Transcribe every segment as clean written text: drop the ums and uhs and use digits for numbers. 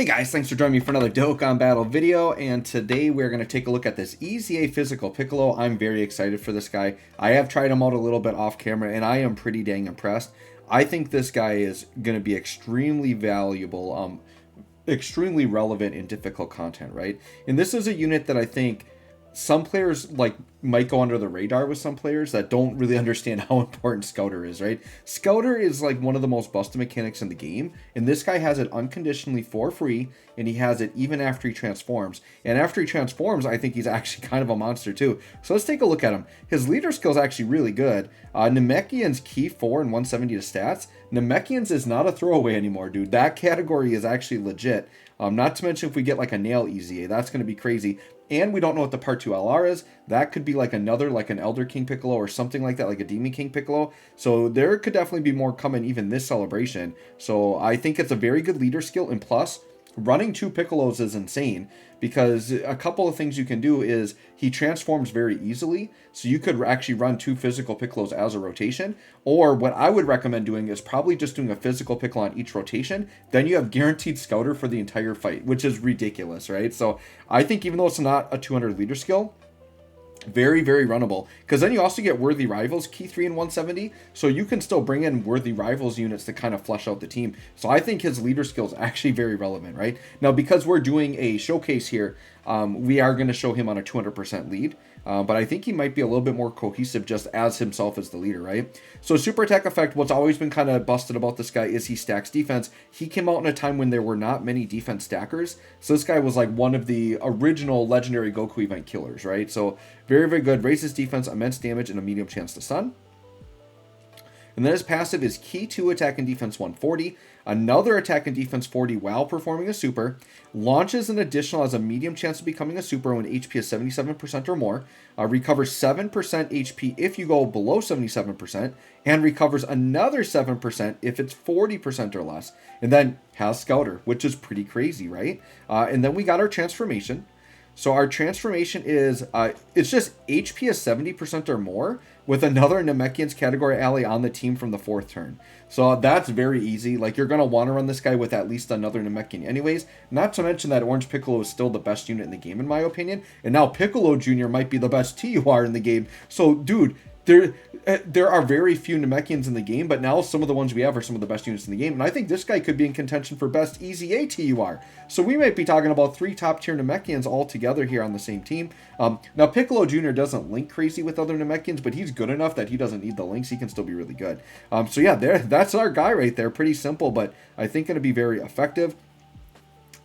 Hey guys, thanks for joining me for another Dokkan battle video, and today we're going to take a look at this EZA physical Piccolo. I'm very excited for this guy. I have tried him out a little bit off camera, and I am pretty dang impressed. I think this guy is going to be extremely valuable, extremely relevant in difficult content, right? And this is a unit that I think some players might go under the radar with some players that don't really understand how important Scouter is, right? Scouter is like one of the most busted mechanics in the game, and this guy has it unconditionally for free, and he has it even after he transforms. And after he transforms, I think he's actually kind of a monster too. So let's take a look at him. His leader skill is actually really good. Namekian's key 4 and 170 to stats. Namekian's is not a throwaway anymore, dude. That category is actually legit. Not to mention if we get like a nail EZA, that's going to be crazy. And we don't know what the part 2 LR is. That could be like another, like an Elder King Piccolo or something like that, like a Demon King Piccolo. So there could definitely be more coming even this celebration. So I think it's a very good leader skill. And plus, running 2 Piccolos is insane, because a couple of things you can do is he transforms very easily. So you could actually run 2 physical Piccolos as a rotation. Or what I would recommend doing is probably just doing a physical Piccolo on each rotation. Then you have guaranteed Scouter for the entire fight, which is ridiculous, right? So I think even though it's not a 200 leader skill, very, very runnable, because then you also get Worthy Rivals, key 3 and 170, so you can still bring in Worthy Rivals units to kind of flesh out the team. So I think his leader skill is actually very relevant, right? Now, because we're doing a showcase here, we are going to show him on a 200% lead, but I think he might be a little bit more cohesive just as himself as the leader, right? So super attack effect, what's always been kind of busted about this guy is he stacks defense. He came out in a time when there were not many defense stackers, so this guy was like one of the original legendary Goku event killers, right? So very, very good. Raises defense, immense damage, and a medium chance to stun. And then his passive is key 2 attack and defense 140, another attack and defense 40 while performing a super, launches an additional as a medium chance of becoming a super when HP is 77% or more, recovers 7% HP if you go below 77%, and recovers another 7% if it's 40% or less, and then has Scouter, which is pretty crazy, right? And then we got our transformation. So our transformation is, it's just HP is 70% or more with another Namekian's category ally on the team from the 4th turn. So that's very easy. Like, you're going to want to run this guy with at least another Namekian anyways. Not to mention that Orange Piccolo is still the best unit in the game, in my opinion. And now Piccolo Jr. might be the best TUR in the game. So, dude, there are very few Namekians in the game, but now some of the ones we have are some of the best units in the game, and I think this guy could be in contention for best EZA TUR. So we might be talking about 3 top-tier Namekians all together here on the same team. Now, Piccolo Jr. doesn't link crazy with other Namekians, but he's good enough that he doesn't need the links. He can still be really good. So yeah, that's our guy right there. Pretty simple, but I think going to be very effective.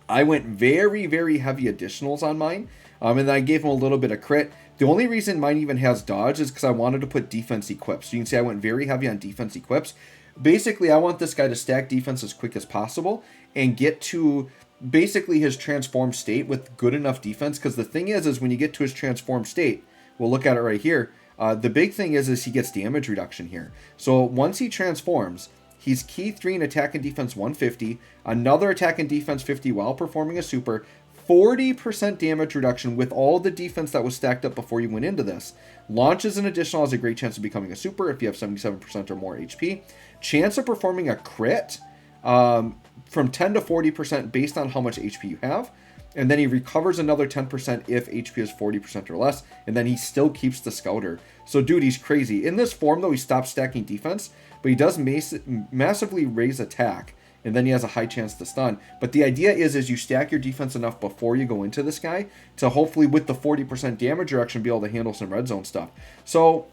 I went very, very heavy additionals on mine, and then I gave him a little bit of crit. The only reason mine even has dodge is because I wanted to put defense equips. So you can see I went very heavy on defense equips. Basically, I want this guy to stack defense as quick as possible and get to basically his transformed state with good enough defense. Because the thing is when you get to his transformed state, we'll look at it right here. The big thing is he gets damage reduction here. So once he transforms, he's key 3 in attack and defense 150, another attack and defense 50 while performing a super, 40% damage reduction with all the defense that was stacked up before you went into this. Launches an additional, has a great chance of becoming a super if you have 77% or more HP. Chance of performing a crit from 10 to 40% based on how much HP you have. And then he recovers another 10% if HP is 40% or less. And then he still keeps the Scouter. So dude, he's crazy. In this form though, he stops stacking defense, but he does massively raise attack. And then he has a high chance to stun. But the idea is you stack your defense enough before you go into this guy to hopefully with the 40% damage reduction be able to handle some red zone stuff. So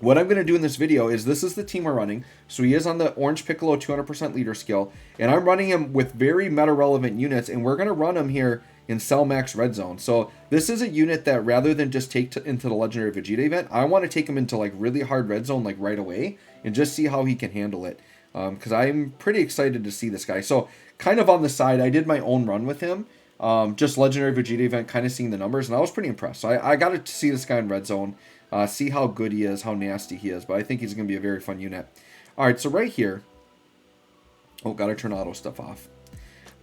what I'm going to do in this video is this is the team we're running. So he is on the Orange Piccolo 200% leader skill. And I'm running him with very meta relevant units. And we're going to run him here in Cell Max Red Zone. So this is a unit that rather than just take into the Legendary Vegeta event, I want to take him into like really hard Red Zone like right away and just see how he can handle it. Because I'm pretty excited to see this guy. So kind of on the side, I did my own run with him. Just Legendary Vegeta event, kind of seeing the numbers, and I was pretty impressed. So I got to see this guy in Red Zone, see how good he is, how nasty he is. But I think he's going to be a very fun unit. All right, so right here. Oh, got to turn auto stuff off.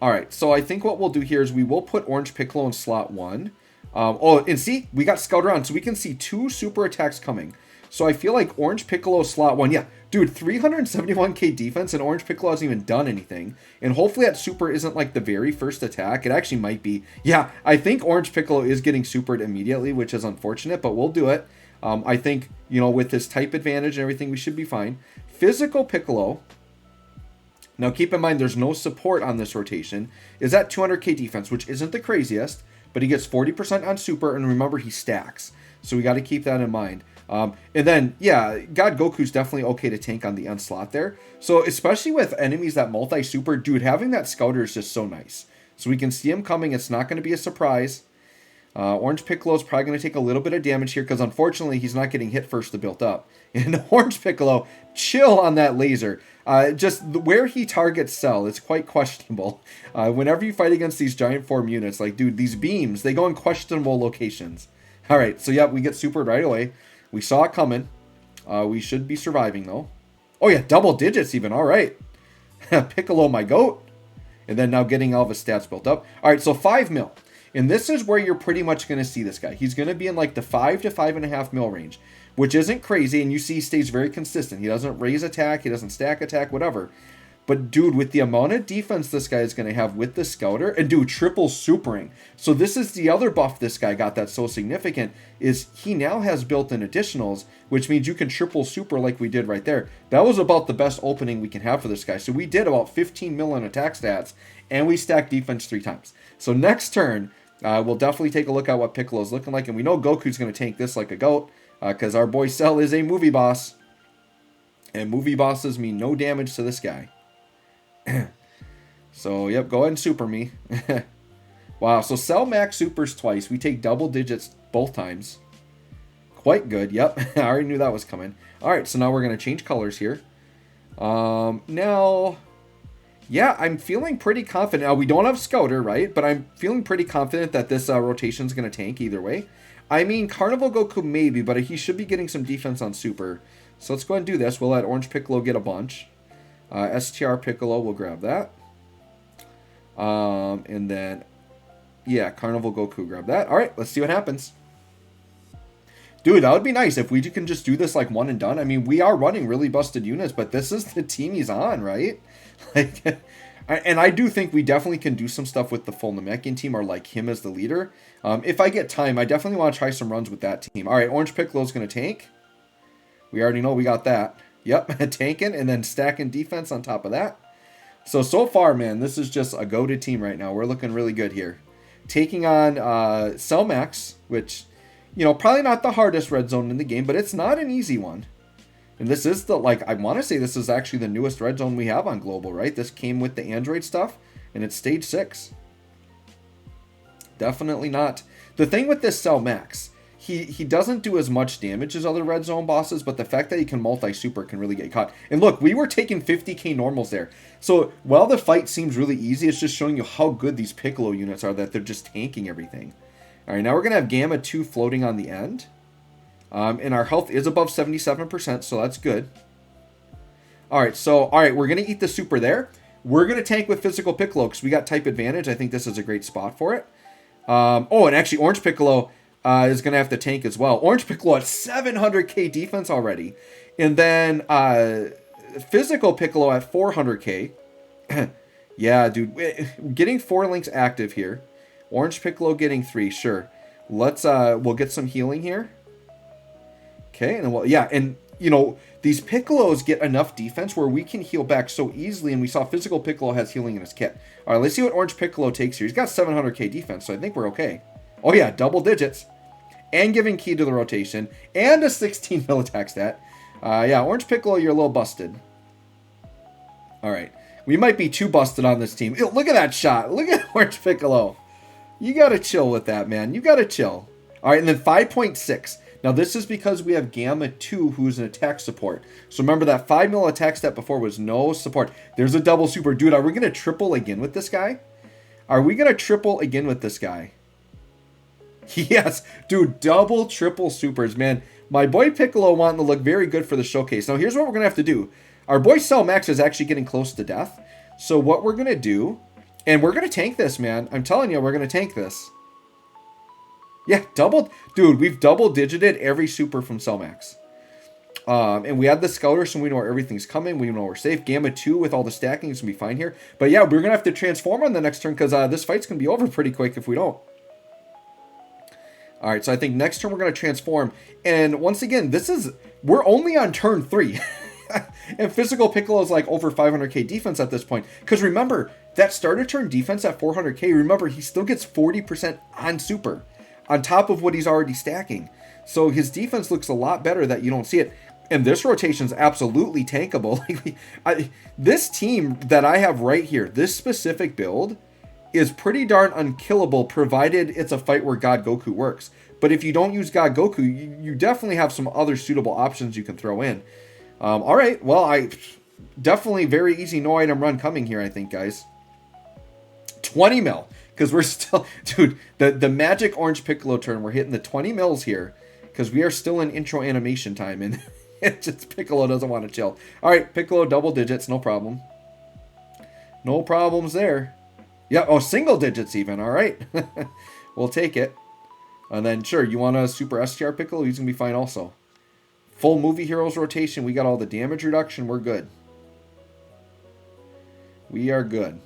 All right, so I think what we'll do here is we will put Orange Piccolo in slot 1. Oh, and see, we got Scouter on, so we can see 2 super attacks coming. So I feel like Orange Piccolo slot 1, yeah, dude, 371k defense, and Orange Piccolo hasn't even done anything. And hopefully that super isn't like the very first attack. It actually might be. Yeah, I think Orange Piccolo is getting supered immediately, which is unfortunate, but we'll do it. I think, you know, with this type advantage and everything, we should be fine. Physical Piccolo, now keep in mind there's no support on this rotation, is at 200k defense, which isn't the craziest, but he gets 40% on super, and remember, he stacks. So we got to keep that in mind. And then, yeah, God Goku's definitely okay to tank on the end slot there. So especially with enemies that multi-super, dude, having that scouter is just so nice. So we can see him coming. It's not going to be a surprise. Orange Piccolo is probably going to take a little bit of damage here because unfortunately he's not getting hit first to build up. And Orange Piccolo, chill on that laser. Just where he targets Cell is quite questionable. Whenever you fight against these giant form units, like, dude, these beams, they go in questionable locations. All right, so yeah, we get supered right away. We saw it coming. We should be surviving, though. Oh, yeah, double digits even. All right. Piccolo, my goat. And then now getting all of his stats built up. All right, so 5 mil. And this is where you're pretty much going to see this guy. He's going to be in like the 5 to 5.5 mil range, which isn't crazy. And you see he stays very consistent. He doesn't raise attack. He doesn't stack attack, whatever. But, dude, with the amount of defense this guy is going to have with the Scouter, and, dude, triple supering. So this is the other buff this guy got that's so significant, is he now has built-in additionals, which means you can triple super like we did right there. That was about the best opening we can have for this guy. So we did about 15 mil in attack stats, and we stacked defense 3 times. So next turn, we'll definitely take a look at what Piccolo's looking like, and we know Goku's going to tank this like a goat, because our boy Cell is a movie boss, and movie bosses mean no damage to this guy. So, yep, go ahead and super me. Wow, so Cell max supers twice. We take double digits both times. Quite good, yep. I already knew that was coming. Alright, so now we're going to change colors here. Now, yeah, I'm feeling pretty confident. Now, we don't have Scouter, right? But I'm feeling pretty confident that this rotation is going to tank either way. I mean, Carnival Goku maybe, but he should be getting some defense on super. So let's go ahead and do this. We'll let Orange Piccolo get a bunch. STR Piccolo, we'll grab that. And then, yeah, Carnival Goku, grab that. All right, let's see what happens. Dude, that would be nice if we can just do this like one and done. I mean, we are running really busted units, but this is the team he's on, right? Like, and I do think we definitely can do some stuff with the full Namekian team or like him as the leader. If I get time, I definitely want to try some runs with that team. All right, Orange Piccolo's going to tank. We already know we got that. Yep, tanking and then stacking defense on top of that. So far, man, this is just a goated team right now. We're looking really good here. Taking on Cellmax, which, you know, probably not the hardest red zone in the game, but it's not an easy one. And this is the, like, I want to say this is actually the newest red zone we have on Global, right? This came with the Android stuff, and it's stage 6. Definitely not. The thing with this Cellmax, he doesn't do as much damage as other red zone bosses, but the fact that he can multi-super can really get caught. And look, we were taking 50k normals there. So while the fight seems really easy, it's just showing you how good these Piccolo units are, that they're just tanking everything. All right, now we're going to have Gamma 2 floating on the end. And our health is above 77%, so that's good. All right, we're going to eat the super there. We're going to tank with Physical Piccolo because we got type advantage. I think this is a great spot for it. Oh, and actually Orange Piccolo is going to have to tank as well. Orange Piccolo at 700k defense already. And then Physical Piccolo at 400k. Yeah, dude. Getting 4 links active here. Orange Piccolo getting 3, sure. Let's, we'll get some healing here. Okay, and well, yeah, and, you know, these Piccolos get enough defense where we can heal back so easily, and we saw Physical Piccolo has healing in his kit. All right, let's see what Orange Piccolo takes here. He's got 700k defense, so I think we're okay. Oh, yeah, double digits. And giving key to the rotation. And a 16 mil attack stat. Yeah, Orange Piccolo, you're a little busted. All right. We might be too busted on this team. Ew, look at that shot. Look at Orange Piccolo. You got to chill with that, man. You got to chill. All right, and then 5.6. Now, this is because we have Gamma 2, who's an attack support. So remember that 5 mil attack stat before was no support. There's a double super. Dude, are we going to triple again with this guy? Are we going to triple again with this guy? Yes, dude, double, triple supers, man. My boy Piccolo wanting to look very good for the showcase. Now, here's what we're going to have to do. Our boy Cellmax is actually getting close to death. So what we're going to do, and we're going to tank this, man. I'm telling you, we're going to tank this. Yeah, double. Dude, we've double-digited every super from Cellmax. And we had the Scouter, so we know where everything's coming. We know we're safe. Gamma 2 with all the stacking is going to be fine here. But yeah, we're going to have to transform on the next turn because this fight's going to be over pretty quick if we don't. All right, so I think next turn we're going to transform. And once again, we're only on turn 3. And Physical Piccolo is like over 500k defense at this point. Because remember, that starter turn defense at 400k, remember, he still gets 40% on super. On top of what he's already stacking. So his defense looks a lot better that you don't see it. And this rotation is absolutely tankable. This team that I have right here, this specific build, is pretty darn unkillable, provided it's a fight where God Goku works. But if you don't use God Goku, you definitely have some other suitable options you can throw in. All right, well, I definitely very easy no item run coming here, I think, guys. 20 mil, because we're still, dude, the magic orange Piccolo turn, we're hitting the 20 mils here, because we are still in intro animation time, and it's just Piccolo doesn't want to chill. All right, Piccolo double digits, no problem. No problems there. Yeah, oh, single digits even, all right. We'll take it. And then, sure, you want a Super STR Piccolo? He's going to be fine also. Full Movie Heroes rotation. We got all the damage reduction. We're good. We are good.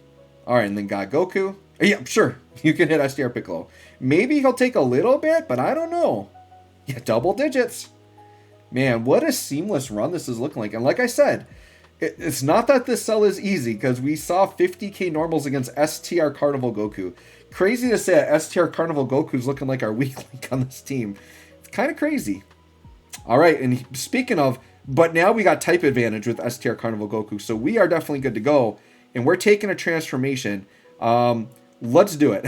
All right, and then got Goku. Yeah, sure. You can hit STR Piccolo. Maybe he'll take a little bit, but I don't know. Yeah, double digits. Man, what a seamless run this is looking like. And like I said, it's not that this cell is easy, because we saw 50k normals against STR Carnival Goku. Crazy to say that STR Carnival Goku's looking like our weak link on this team. It's kind of crazy. All right, and speaking of, but now we got type advantage with STR Carnival Goku, so we are definitely good to go, and we're taking a transformation. Let's do it.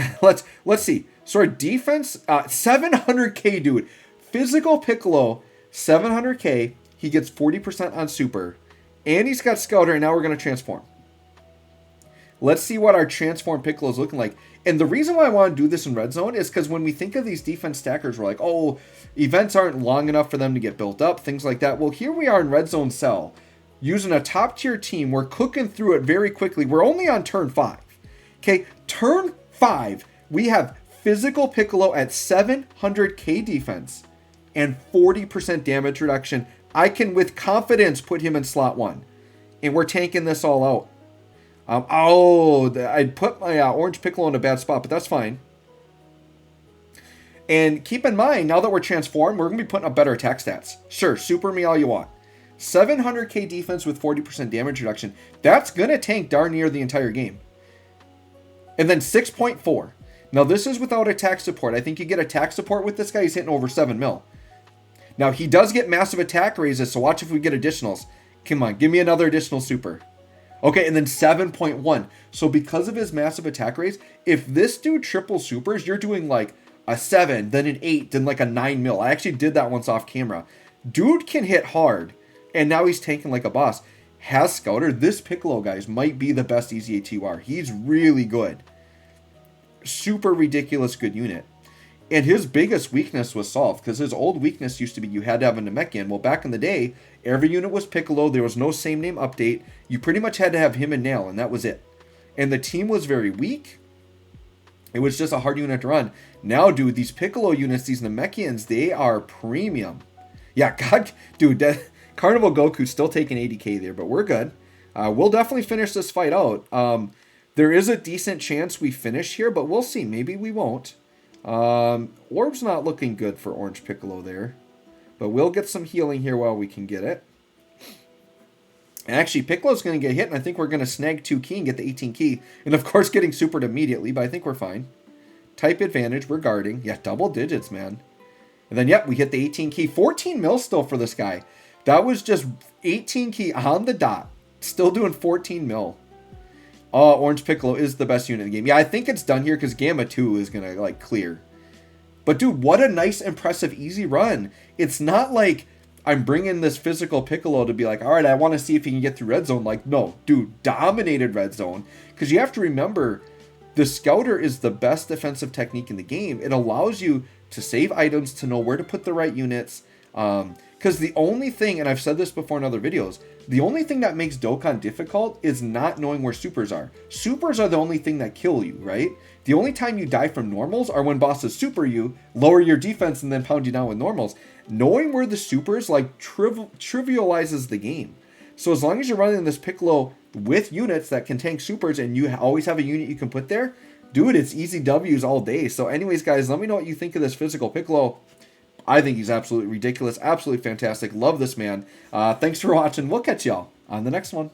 Let's see. So our defense, 700k, dude. Physical Piccolo, 700k. He gets 40% on super, and he's got Scouter, and now we're going to transform. Let's see what our transform Piccolo is looking like. And the reason why I want to do this in Red Zone is because when we think of these defense stackers, we're like, oh, events aren't long enough for them to get built up, things like that. Well, here we are in Red Zone Cell, using a top-tier team. We're cooking through it very quickly. We're only on turn 5. Okay, turn 5, we have Physical Piccolo at 700k defense and 40% damage reduction. I can, with confidence, put him in slot 1. And we're tanking this all out. I'd put my orange Piccolo in a bad spot, but that's fine. And keep in mind, now that we're transformed, we're going to be putting up better attack stats. Sure, super me all you want. 700k defense with 40% damage reduction. That's going to tank darn near the entire game. And then 6.4. Now, this is without attack support. I think you get attack support with this guy. He's hitting over 7 mil. Now, he does get massive attack raises, so watch if we get additionals. Come on, give me another additional super. Okay, and then 7.1. So because of his massive attack raise, if this dude triple supers, you're doing like a 7, then an 8, then like a 9 mil. I actually did that once off camera. Dude can hit hard, and now he's tanking like a boss. Has Scouter. This Piccolo, guys, might be the best EZA2R. He's really good. Super ridiculous good unit. And his biggest weakness was solved, because his old weakness used to be you had to have a Namekian. Well, back in the day, every unit was Piccolo. There was no same name update. You pretty much had to have him and Nail, and that was it. And the team was very weak. It was just a hard unit to run. Now, dude, these Piccolo units, these Namekians, they are premium. Yeah, God, dude, that Carnival Goku's still taking 80k there, but we're good. We'll definitely finish this fight out. There is a decent chance we finish here, but we'll see. Maybe we won't. Orb's not looking good for Orange Piccolo there. But we'll get some healing here while we can get it. And actually, Piccolo's going to get hit, and I think we're going to snag 2 key and get the 18 key. And of course, getting supered immediately, but I think we're fine. Type advantage, we're guarding. Yeah, double digits, man. And then, yep, we hit the 18 key. 14 mil still for this guy. That was just 18 key on the dot. Still doing 14 mil. Oh, Orange Piccolo is the best unit in the game. Yeah, I think it's done here because Gamma 2 is going to, like, clear. But, dude, what a nice, impressive, easy run. It's not like I'm bringing this Physical Piccolo to be like, all right, I want to see if he can get through Red Zone. Like, no, dude, dominated Red Zone. Because you have to remember, the Scouter is the best defensive technique in the game. It allows you to save items, to know where to put the right units. Because the only thing, and I've said this before in other videos, the only thing that makes Dokkan difficult is not knowing where supers are. Supers are the only thing that kill you, right? The only time you die from normals are when bosses super you, lower your defense, and then pound you down with normals. knowing where the supers like trivializes the game. So as long as you're running this Piccolo with units that can tank supers and you always have a unit you can put there, dude, it's easy W's all day. So anyways, guys, let me know what you think of this physical Piccolo. I think he's absolutely ridiculous, absolutely fantastic. Love this man. Thanks for watching. We'll catch y'all on the next one.